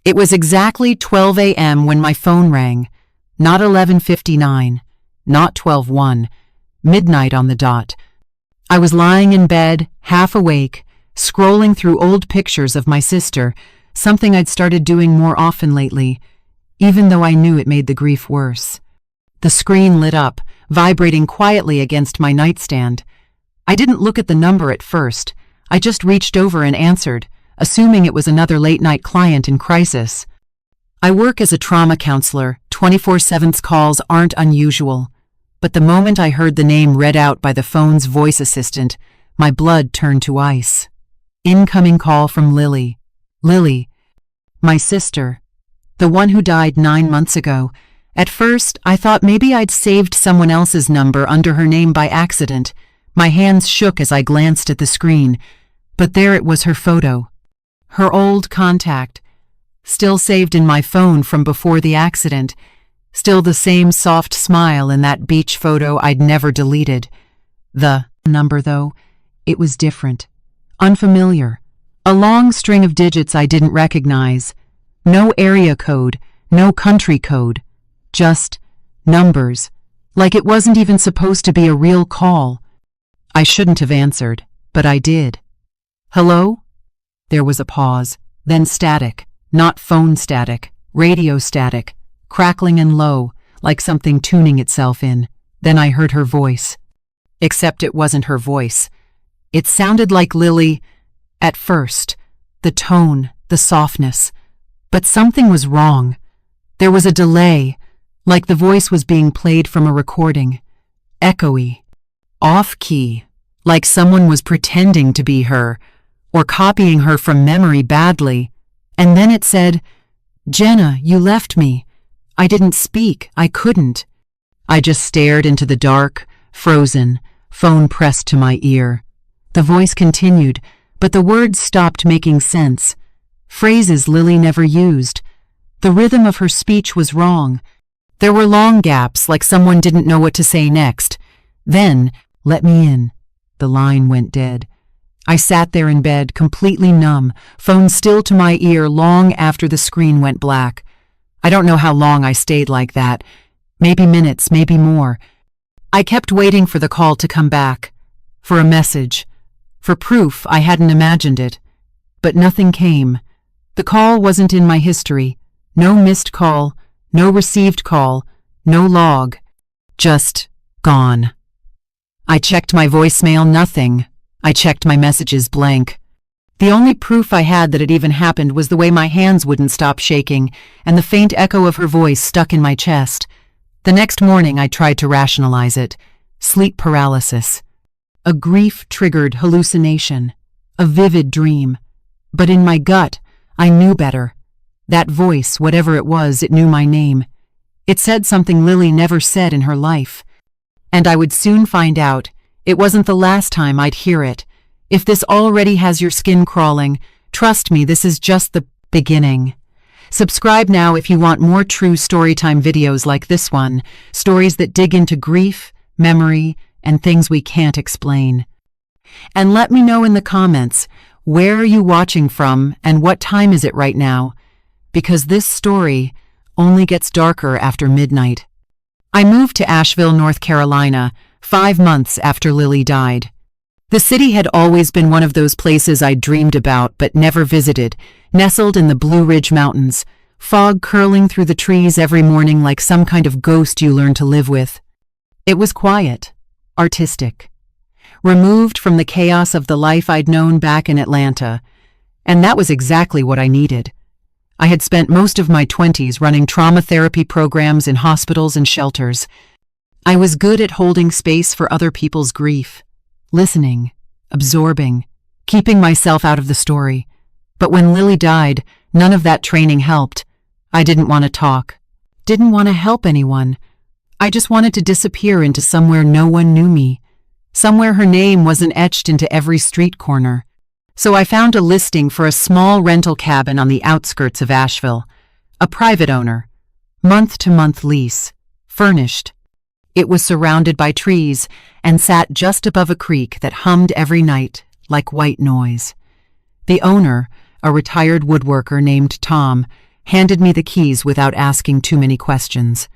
It was exactly 12 a.m. when my phone rang. Not 11:59, not 12:01, midnight on the dot. I was lying in bed, half awake, scrolling through old pictures of my sister, something I'd started doing more often lately, even though I knew it made the grief worse. The screen lit up, vibrating quietly against my nightstand. I didn't look at the number at first. I just reached over and answered, assuming it was another late-night client in crisis. I work as a trauma counselor. 24/7 calls aren't unusual. But the moment I heard the name read out by the phone's voice assistant, my blood turned to ice. Incoming call from Lily. Lily, my sister, the one who died 9 months ago. At first, I thought maybe I'd saved someone else's number under her name by accident. My hands shook as I glanced at the screen, but there it was, her photo. Her old contact, still saved in my phone from before the accident, still the same soft smile in that beach photo I'd never deleted. The number, though, it was different, unfamiliar, a long string of digits I didn't recognize. No area code, no country code, just numbers, like it wasn't even supposed to be a real call. I shouldn't have answered, but I did. Hello? There was a pause, then static, not phone static, radio static, crackling and low, like something tuning itself in. Then I heard her voice. Except it wasn't her voice. It sounded like Lily at first, the tone, the softness. But something was wrong. There was a delay, like the voice was being played from a recording. Echoey, off-key, like someone was pretending to be her, or copying her from memory badly. And then it said, "Jenna, you left me. I didn't speak, I couldn't." I just stared into the dark, frozen, phone pressed to my ear. The voice continued, but the words stopped making sense. Phrases Lily never used. The rhythm of her speech was wrong. There were long gaps, like someone didn't know what to say next. Then, "Let me in." The line went dead. I sat there in bed, completely numb, phone still to my ear long after the screen went black. I don't know how long I stayed like that. Maybe minutes, maybe more. I kept waiting for the call to come back, for a message, for proof I hadn't imagined it. But nothing came. The call wasn't in my history. No missed call, no received call, no log. Just gone. I checked my voicemail, nothing. I checked my messages, blank. The only proof I had that it even happened was the way my hands wouldn't stop shaking and the faint echo of her voice stuck in my chest. The next morning I tried to rationalize it. Sleep paralysis. A grief-triggered hallucination. A vivid dream. But in my gut, I knew better. That voice, whatever it was, it knew my name. It said something Lily never said in her life. And I would soon find out. It wasn't the last time I'd hear it. If this already has your skin crawling, trust me, this is just the beginning. Subscribe now if you want more true storytime videos like this one, stories that dig into grief, memory, and things we can't explain. And let me know in the comments, where are you watching from and what time is it right now? Because this story only gets darker after midnight. I moved to Asheville, North Carolina, 5 months after Lily died. The city had always been one of those places I'd dreamed about but never visited, nestled in the Blue Ridge Mountains, fog curling through the trees every morning like some kind of ghost you learn to live with. It was quiet, artistic, removed from the chaos of the life I'd known back in Atlanta, and that was exactly what I needed. I had spent most of my 20s running trauma therapy programs in hospitals and shelters. I was good at holding space for other people's grief, listening, absorbing, keeping myself out of the story. But when Lily died, none of that training helped. I didn't want to talk, didn't want to help anyone. I just wanted to disappear into somewhere no one knew me, somewhere her name wasn't etched into every street corner. So I found a listing for a small rental cabin on the outskirts of Asheville, a private owner, month-to-month lease, furnished. It was surrounded by trees and sat just above a creek that hummed every night like white noise. The owner, a retired woodworker named Tom, handed me the keys without asking too many questions.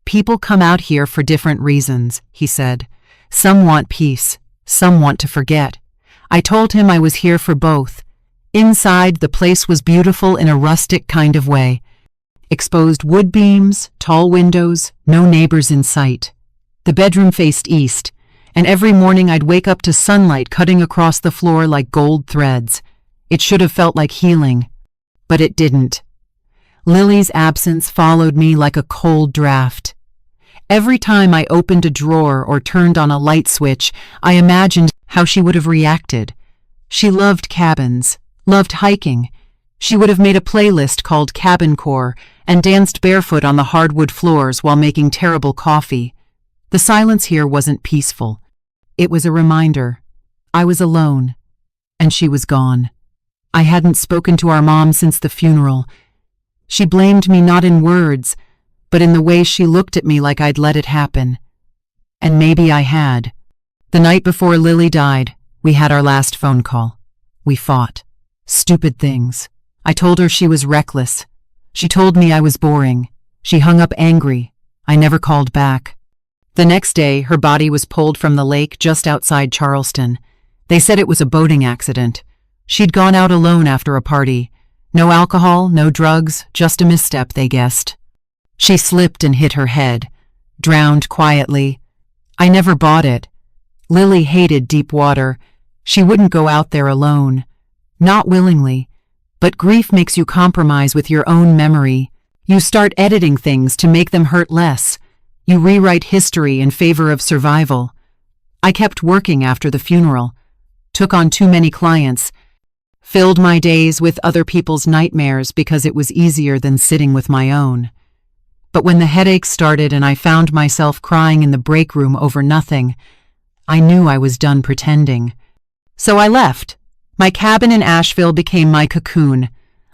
"People come out here for different reasons," he said. "Some want peace, some want to forget." I told him I was here for both. Inside, the place was beautiful in a rustic kind of way. Exposed wood beams, tall windows, no neighbors in sight. The bedroom faced east, and every morning I'd wake up to sunlight cutting across the floor like gold threads. It should have felt like healing, but it didn't. Lily's absence followed me like a cold draft. Every time I opened a drawer or turned on a light switch, I imagined how she would have reacted. She loved cabins, loved hiking. She would have made a playlist called Cabin Core and danced barefoot on the hardwood floors while making terrible coffee. The silence here wasn't peaceful. It was a reminder. I was alone, and she was gone. I hadn't spoken to our mom since the funeral. She blamed me not in words, but in the way she looked at me like I'd let it happen. And maybe I had. The night before Lily died, we had our last phone call. We fought. Stupid things. I told her she was reckless. She told me I was boring. She hung up angry. I never called back. The next day, her body was pulled from the lake just outside Charleston. They said it was a boating accident. She'd gone out alone after a party. No alcohol, no drugs, just a misstep, they guessed. She slipped and hit her head, drowned quietly. I never bought it. Lily hated deep water. She wouldn't go out there alone. Not willingly. But grief makes you compromise with your own memory. You start editing things to make them hurt less. You rewrite history in favor of survival. I kept working after the funeral, took on too many clients, filled my days with other people's nightmares because it was easier than sitting with my own. But when the headaches started and I found myself crying in the break room over nothing, I knew I was done pretending. So I left. My cabin in Asheville became my cocoon.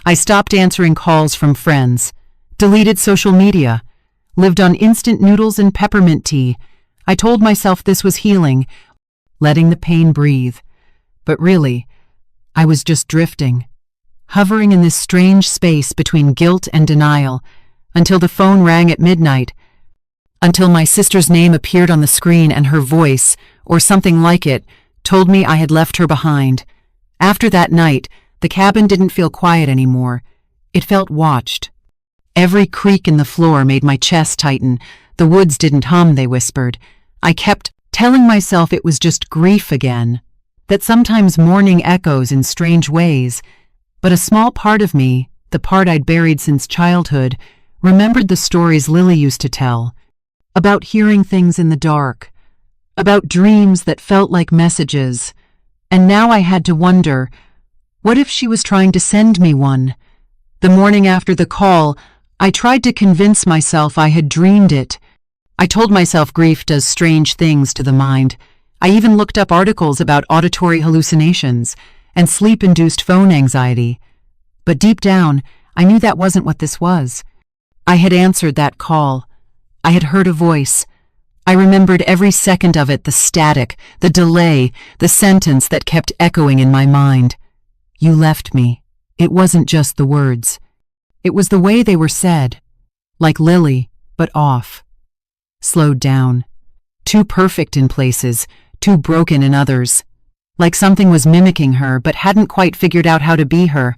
I stopped answering calls from friends, deleted social media, lived on instant noodles and peppermint tea. I told myself this was healing, letting the pain breathe. But really, I was just drifting, hovering in this strange space between guilt and denial, until the phone rang at midnight, until my sister's name appeared on the screen and her voice, or something like it, told me I had left her behind. After that night, the cabin didn't feel quiet anymore. It felt watched. Every creak in the floor made my chest tighten. The woods didn't hum, they whispered. I kept telling myself it was just grief again, that sometimes mourning echoes in strange ways. But a small part of me, the part I'd buried since childhood, remembered the stories Lily used to tell, about hearing things in the dark, about dreams that felt like messages. And now I had to wonder, what if she was trying to send me one? The morning after the call, I tried to convince myself I had dreamed it. I told myself grief does strange things to the mind. I even looked up articles about auditory hallucinations and sleep-induced phone anxiety. But deep down, I knew that wasn't what this was. I had answered that call. I had heard a voice. I remembered every second of it, the static, the delay, the sentence that kept echoing in my mind. You left me. It wasn't just the words. It was the way they were said. Like Lily, but off. Slowed down. Too perfect in places, too broken in others. Like something was mimicking her, but hadn't quite figured out how to be her.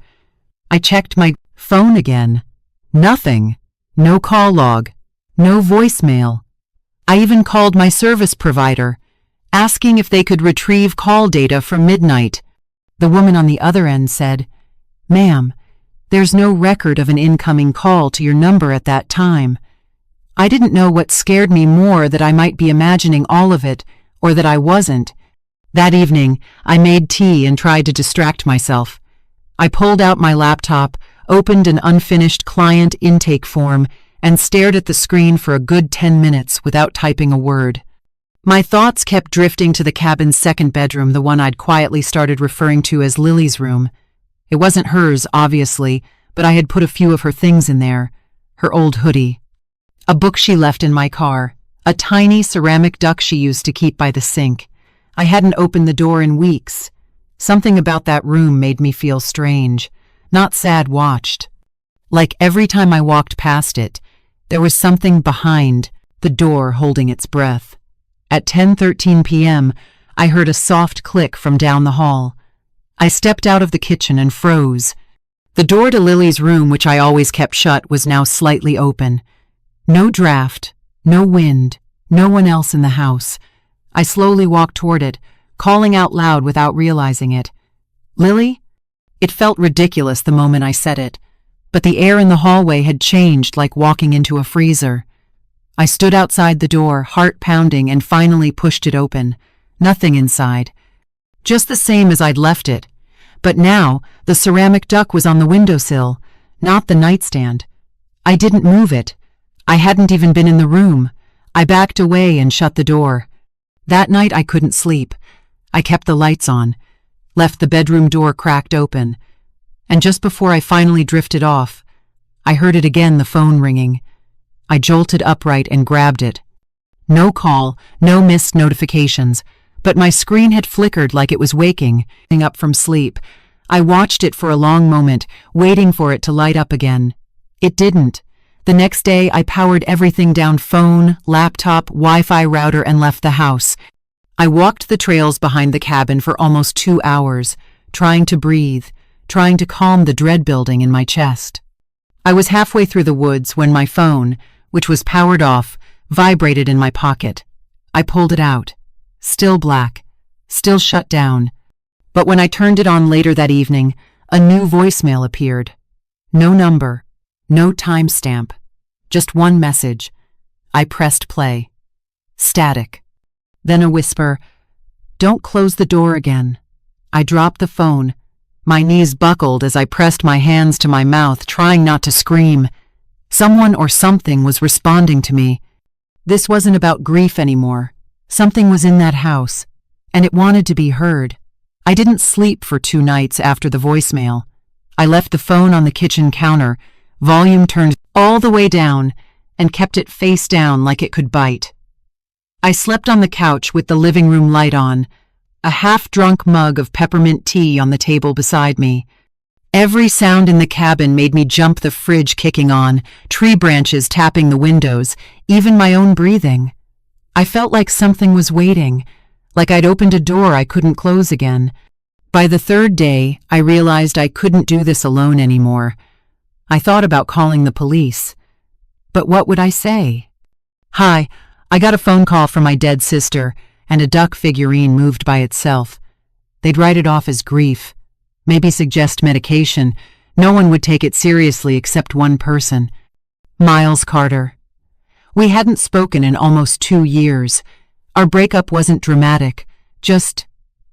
I checked my phone again. Nothing. No call log. No voicemail. I even called my service provider, asking if they could retrieve call data from midnight. The woman on the other end said, "Ma'am, there's no record of an incoming call to your number at that time." I didn't know what scared me more, that I might be imagining all of it, or that I wasn't. That evening, I made tea and tried to distract myself. I pulled out my laptop, opened an unfinished client intake form, and stared at the screen for a good 10 minutes without typing a word. My thoughts kept drifting to the cabin's second bedroom, the one I'd quietly started referring to as Lily's room. It wasn't hers, obviously, but I had put a few of her things in there. Her old hoodie. A book she left in my car. A tiny ceramic duck she used to keep by the sink. I hadn't opened the door in weeks. Something about that room made me feel strange, not sad watched. Like every time I walked past it, there was something behind the door holding its breath. At 10:13 p.m., I heard a soft click from down the hall. I stepped out of the kitchen and froze. The door to Lily's room, which I always kept shut, was now slightly open. No draft, no wind, no one else in the house. I slowly walked toward it, calling out loud without realizing it. "Lily?" It felt ridiculous the moment I said it, but the air in the hallway had changed like walking into a freezer. I stood outside the door, heart pounding, and finally pushed it open. Nothing inside. Just the same as I'd left it. But now, the ceramic duck was on the windowsill, not the nightstand. I didn't move it. I hadn't even been in the room. I backed away and shut the door. That night I couldn't sleep. I kept the lights on, left the bedroom door cracked open, and just before I finally drifted off, I heard it again, the phone ringing. I jolted upright and grabbed it. No call, no missed notifications, but my screen had flickered like it was waking up from sleep. I watched it for a long moment, waiting for it to light up again. It didn't. The next day, I powered everything down: phone, laptop, Wi-Fi router, and left the house. I walked the trails behind the cabin for almost 2 hours, trying to breathe, trying to calm the dread building in my chest. I was halfway through the woods when my phone, which was powered off, vibrated in my pocket. I pulled it out. Still black, still shut down. But when I turned it on later that evening, a new voicemail appeared. No number, no timestamp, just one message. I pressed play. Static. Then a whisper, "Don't close the door again." I dropped the phone. My knees buckled as I pressed my hands to my mouth, trying not to scream. Someone or something was responding to me. This wasn't about grief anymore. Something was in that house, and it wanted to be heard. I didn't sleep for 2 nights after the voicemail. I left the phone on the kitchen counter, volume turned all the way down, and kept it face down like it could bite. I slept on the couch with the living room light on, a half-drunk mug of peppermint tea on the table beside me. Every sound in the cabin made me jump, the fridge kicking on, tree branches tapping the windows, even my own breathing. I felt like something was waiting, like I'd opened a door I couldn't close again. By the 3rd day, I realized I couldn't do this alone anymore. I thought about calling the police. But what would I say? "Hi, I got a phone call from my dead sister, and a duck figurine moved by itself." They'd write it off as grief, maybe suggest medication. No one would take it seriously except one person. Miles Carter. We hadn't spoken in almost 2 years. Our breakup wasn't dramatic, just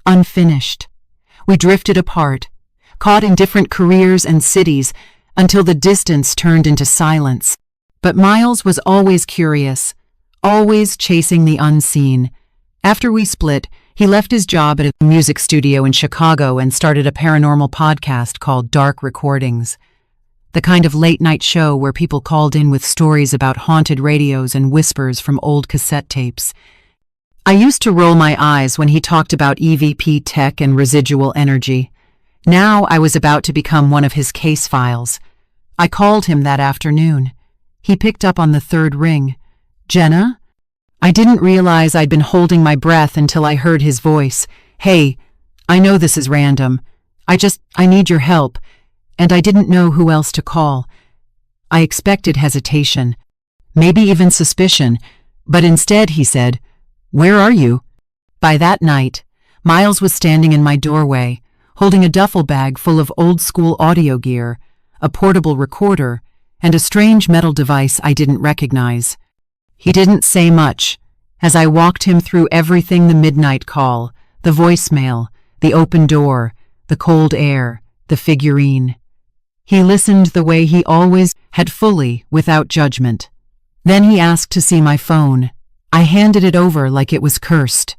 unfinished. We drifted apart, caught in different careers and cities, until the distance turned into silence. But Miles was always curious, always chasing the unseen. After we split, he left his job at a music studio in Chicago and started a paranormal podcast called Dark Recordings, the kind of late-night show where people called in with stories about haunted radios and whispers from old cassette tapes. I used to roll my eyes when he talked about EVP tech and residual energy. Now I was about to become one of his case files. I called him that afternoon. He picked up on the 3rd ring. "Jenna?" I didn't realize I'd been holding my breath until I heard his voice. "Hey, I know this is random. I need your help." And I didn't know who else to call. I expected hesitation, maybe even suspicion, but instead he said, "Where are you?" By that night, Miles was standing in my doorway, holding a duffel bag full of old-school audio gear, a portable recorder, and a strange metal device I didn't recognize. He didn't say much, as I walked him through everything: the midnight call, the voicemail, the open door, the cold air, the figurine. He listened the way he always had, fully, without judgment. Then he asked to see my phone. I handed it over like it was cursed.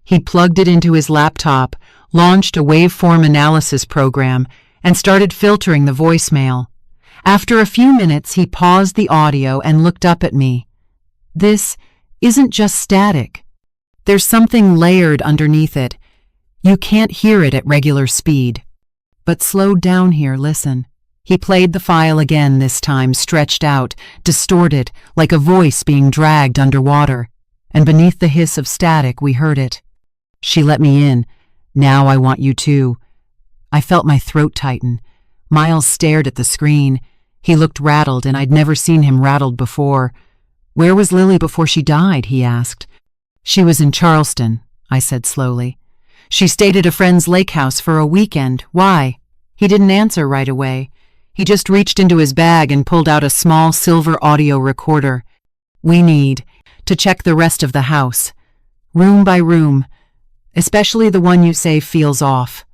He plugged it into his laptop, launched a waveform analysis program, and started filtering the voicemail. After a few minutes, he paused the audio and looked up at me. "This isn't just static. There's something layered underneath it. You can't hear it at regular speed. But slow down here, listen." He played the file again, this time stretched out, distorted, like a voice being dragged underwater. And beneath the hiss of static, we heard it. She let me in. Now I want you too. I felt my throat tighten. Miles stared at the screen. He looked rattled, and I'd never seen him rattled before. Where was Lily before she died? He asked. She was in Charleston, I said slowly. She stayed at a friend's lake house for a weekend. Why? He didn't answer right away. He just reached into his bag and pulled out a small silver audio recorder. We need to check the rest of the house, room by room, especially the one you say feels off.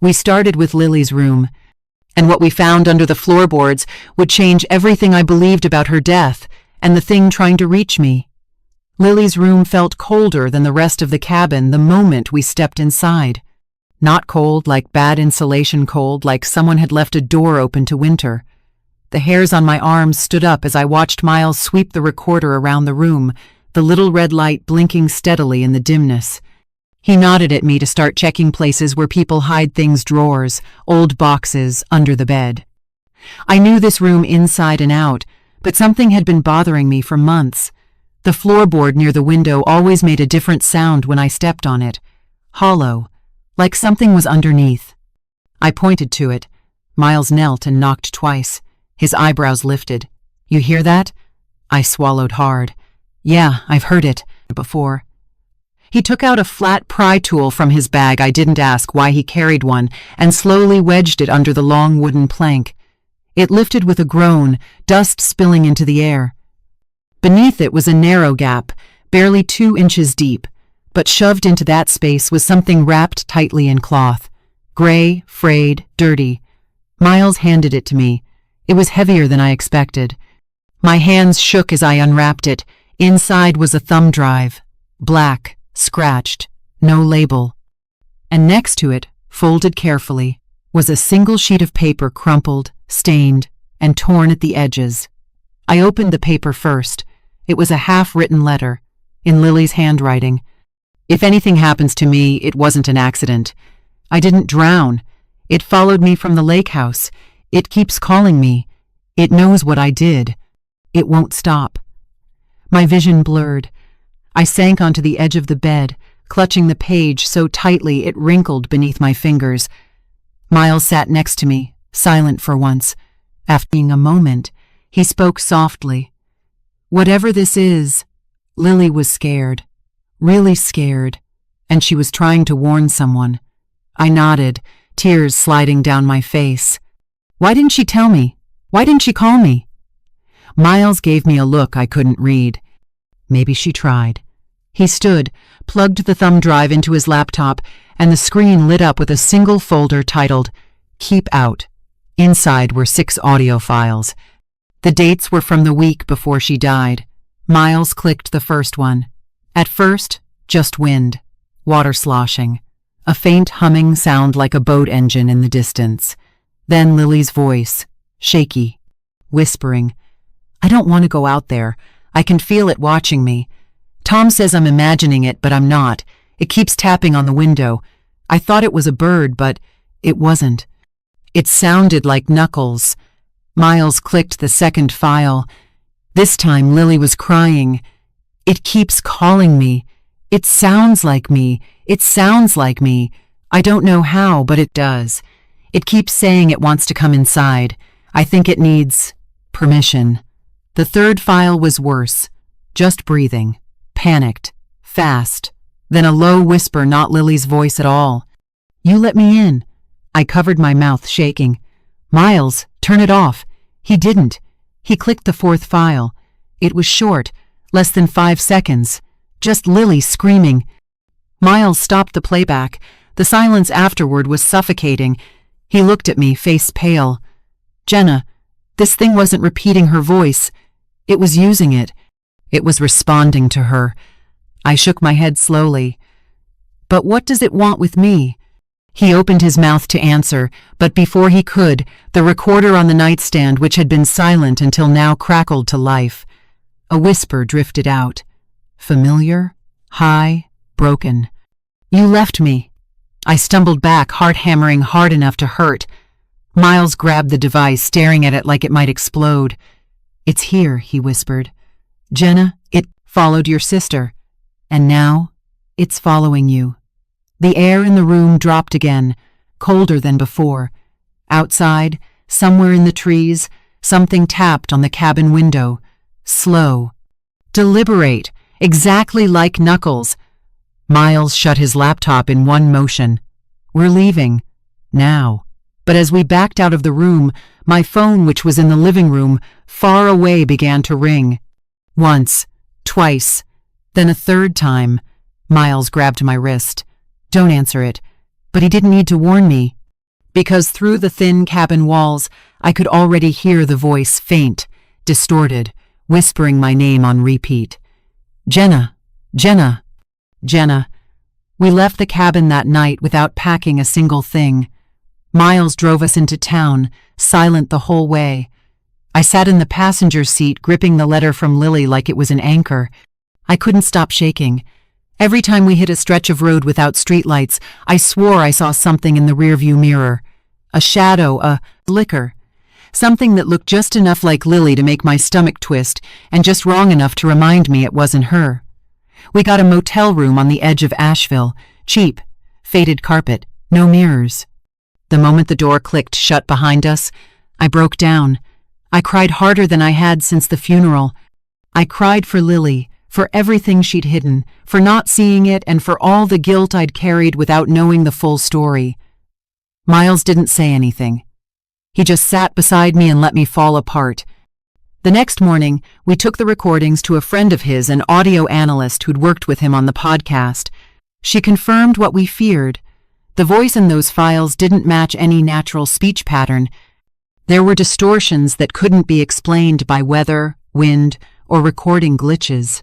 We started with Lily's room, and what we found under the floorboards would change everything I believed about her death and the thing trying to reach me. Lily's room felt colder than the rest of the cabin the moment we stepped inside. Not cold like bad insulation cold, like someone had left a door open to winter. The hairs on my arms stood up as I watched Miles sweep the recorder around the room, the little red light blinking steadily in the dimness. He nodded at me to start checking places where people hide things, drawers, old boxes, under the bed. I knew this room inside and out, but something had been bothering me for months. The floorboard near the window always made a different sound when I stepped on it. Hollow, like something was underneath. I pointed to it. Miles knelt and knocked twice. His eyebrows lifted. You hear that? I swallowed hard. Yeah, I've heard it before. He took out a flat pry tool from his bag. I didn't ask why he carried one, and slowly wedged it under the long wooden plank. It lifted with a groan, dust spilling into the air. Beneath it was a narrow gap, barely 2 inches deep, but shoved into that space was something wrapped tightly in cloth. Gray, frayed, dirty. Miles handed it to me. It was heavier than I expected. My hands shook as I unwrapped it. Inside was a thumb drive. Black, scratched, no label. And next to it, folded carefully, was a single sheet of paper, crumpled, stained, and torn at the edges. I opened the paper first. It was a half-written letter, in Lily's handwriting. If anything happens to me, it wasn't an accident. I didn't drown. It followed me from the lake house. It keeps calling me. It knows what I did. It won't stop. My vision blurred. I sank onto the edge of the bed, clutching the page so tightly it wrinkled beneath my fingers. Miles sat next to me, silent for once. After a moment, he spoke softly. Whatever this is, Lily was scared, really scared, and she was trying to warn someone. I nodded, tears sliding down my face. Why didn't she tell me? Why didn't she call me? Miles gave me a look I couldn't read. Maybe she tried. He stood, plugged the thumb drive into his laptop, and the screen lit up with a single folder titled, Keep Out. Inside were 6 audio files. The dates were from the week before she died. Miles clicked the first one. At first, just wind, water sloshing, a faint humming sound like a boat engine in the distance. Then Lily's voice, shaky, whispering, I don't want to go out there. I can feel it watching me. Tom says I'm imagining it, but I'm not. It keeps tapping on the window. I thought it was a bird, but it wasn't. It sounded like knuckles. Miles clicked the second file. This time Lily was crying. It keeps calling me. It sounds like me. It sounds like me. I don't know how, but it does. It keeps saying it wants to come inside. I think it needs permission. The third file was worse. Just breathing. Panicked. Fast. Then a low whisper, not Lily's voice at all. You let me in. I covered my mouth, shaking. Miles, turn it off. He didn't. He clicked the fourth file. It was short, less than 5 seconds. Just Lily screaming. Miles stopped the playback. The silence afterward was suffocating. He looked at me, face pale. Jenna, this thing wasn't repeating her voice. It was using it. It was responding to her. I shook my head slowly. But what does it want with me? He opened his mouth to answer, but before he could, the recorder on the nightstand, which had been silent until now, crackled to life. A whisper drifted out. Familiar, high, broken. You left me. I stumbled back, heart hammering hard enough to hurt. Miles grabbed the device, staring at it like it might explode. "It's here," he whispered. "Jenna, it followed your sister. And now, it's following you." The air in the room dropped again, colder than before. Outside, somewhere in the trees, something tapped on the cabin window. Slow. Deliberate. Exactly like Knuckles. Miles shut his laptop in one motion. "We're leaving. Now." But as we backed out of the room, my phone, which was in the living room, far away, began to ring. Once, twice, then a third time. Miles grabbed my wrist. "Don't answer it." But he didn't need to warn me, because through the thin cabin walls, I could already hear the voice, faint, distorted, whispering my name on repeat. "Jenna, Jenna, Jenna." We left the cabin that night without packing a single thing. Miles drove us into town, silent the whole way. I sat in the passenger seat, gripping the letter from Lily like it was an anchor. I couldn't stop shaking. Every time we hit a stretch of road without streetlights, I swore I saw something in the rearview mirror. A shadow, a flicker. Something that looked just enough like Lily to make my stomach twist, and just wrong enough to remind me it wasn't her. We got a motel room on the edge of Asheville. Cheap, faded carpet, no mirrors. The moment the door clicked shut behind us, I broke down. I cried harder than I had since the funeral. I cried for Lily, for everything she'd hidden, for not seeing it, and for all the guilt I'd carried without knowing the full story. Miles didn't say anything. He just sat beside me and let me fall apart. The next morning, we took the recordings to a friend of his, an audio analyst who'd worked with him on the podcast. She confirmed what we feared. The voice in those files didn't match any natural speech pattern. There were distortions that couldn't be explained by weather, wind, or recording glitches.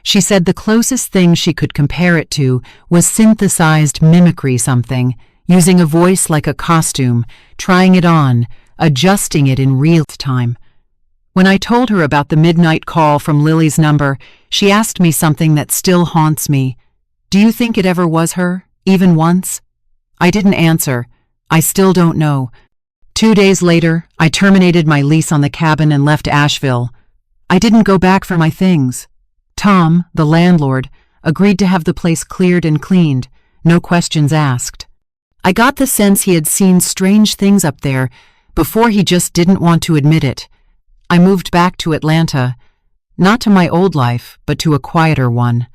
She said the closest thing she could compare it to was synthesized mimicry, something, using a voice like a costume, trying it on, adjusting it in real time. When I told her about the midnight call from Lily's number, she asked me something that still haunts me. "Do you think it ever was her, even once?" I didn't answer. I still don't know. 2 days later, I terminated my lease on the cabin and left Asheville. I didn't go back for my things. Tom, the landlord, agreed to have the place cleared and cleaned, no questions asked. I got the sense he had seen strange things up there before he just didn't want to admit it. I moved back to Atlanta, not to my old life, but to a quieter one.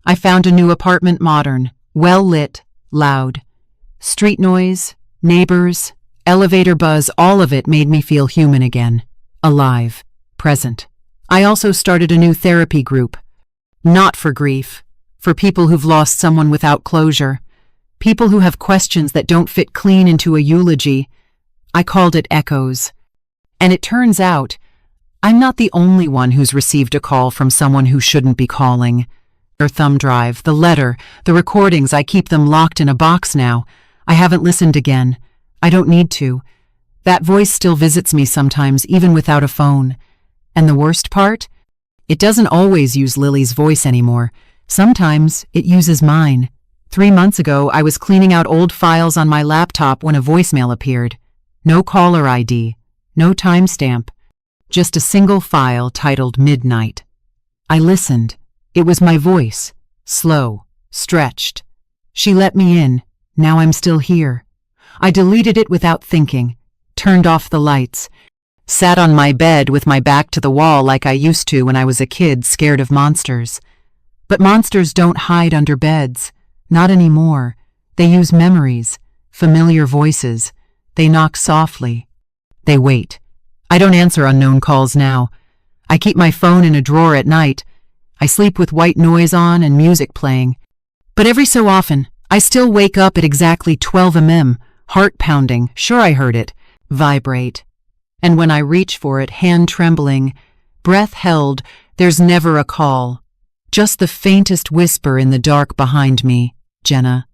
I found a new apartment, modern, well-lit, loud. Street noise, neighbors, elevator buzz, all of it made me feel human again, alive, present. I also started a new therapy group. Not for grief, for people who've lost someone without closure, people who have questions that don't fit clean into a eulogy. I called it Echoes. And it turns out, I'm not the only one who's received a call from someone who shouldn't be calling. Their thumb drive, the letter, the recordings, I keep them locked in a box now. I haven't listened again. I don't need to. That voice still visits me sometimes, even without a phone. And the worst part? It doesn't always use Lily's voice anymore. Sometimes it uses mine. 3 months ago, I was cleaning out old files on my laptop when a voicemail appeared. No caller ID, no timestamp, just a single file titled Midnight. I listened. It was my voice, slow, stretched. She let me in. Now I'm still here. I deleted it without thinking, turned off the lights, sat on my bed with my back to the wall like I used to when I was a kid scared of monsters. But monsters don't hide under beds. Not anymore. They use memories, familiar voices. They knock softly. They wait. I don't answer unknown calls now. I keep my phone in a drawer at night. I sleep with white noise on and music playing. But every so often, I still wake up at exactly 12 a.m., heart pounding, sure I heard it, vibrate. And when I reach for it, hand trembling, breath held, there's never a call. Just the faintest whisper in the dark behind me, Jenna.